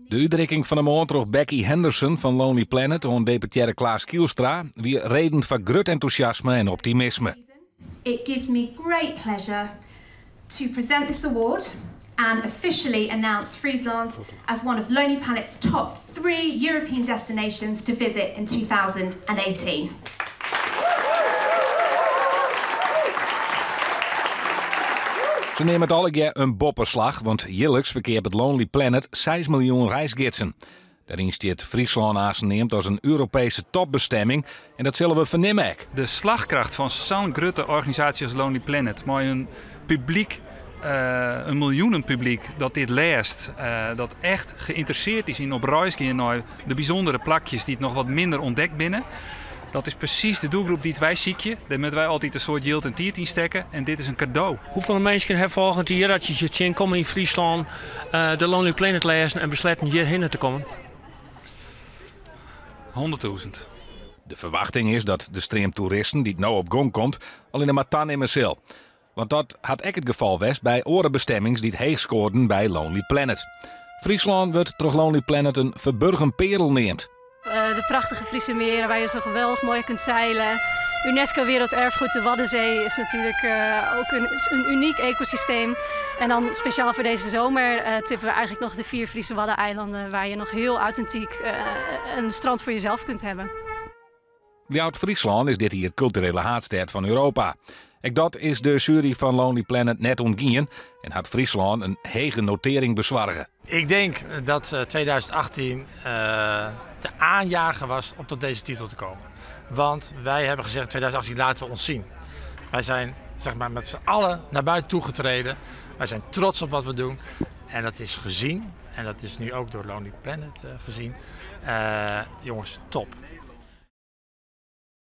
De uitdrukking van de maand droeg Becky Henderson van Lonely Planet en deputaire Klaas Kielstra wie reden van groot enthousiasme en optimisme. It gives me great pleasure to present this award and officially announce Friesland as one of Lonely Planet's top 3 European destinations to visit in 2018. Ze nemen het alle keer een bopperslag, want jaarlijks verkeert het Lonely Planet 6 miljoen reisgidsen. Daarin staat Friesland aangeneemd als een Europese topbestemming en dat zullen we vernemen. De slagkracht van zo'n grote organisatie als Lonely Planet, maar een publiek, een miljoenenpubliek dat dit leest, dat echt geïnteresseerd is in op reis gaan naar de bijzondere plakjes die het nog wat minder ontdekt binnen. Dat is precies de doelgroep die wij zieken. Daar moeten wij altijd een soort yield en tiert in steken. En dit is een cadeau. Hoeveel mensen hebben volgend jaar dat je zien komen in Friesland, de Lonely Planet lezen en besluiten hierheen te komen? 100.000. De verwachting is dat de stream toeristen die het nou op gang komt, al in de matan in zal. Want dat had ook het geval geweest bij orenbestemmings die het heeg scoorden bij Lonely Planet. Friesland wordt door Lonely Planet een verburgen perel neemt. De prachtige Friese meren waar je zo geweldig mooi kunt zeilen. UNESCO Werelderfgoed, de Waddenzee is natuurlijk ook een uniek ecosysteem. En dan speciaal voor deze zomer tippen we eigenlijk nog de 4 Friese Waddeneilanden waar je nog heel authentiek een strand voor jezelf kunt hebben. Die Oud-Friesland is dit hier culturele haardstad van Europa. En dat is de jury van Lonely Planet net ontgien en had Friesland een hege notering bezwargen. Ik denk dat 2018 de aanjager was om tot deze titel te komen. Want wij hebben gezegd 2018 laten we ons zien. Wij zijn zeg maar, met z'n allen naar buiten toegetreden. Wij zijn trots op wat we doen. En dat is gezien. En dat is nu ook door Lonely Planet gezien. Jongens, top.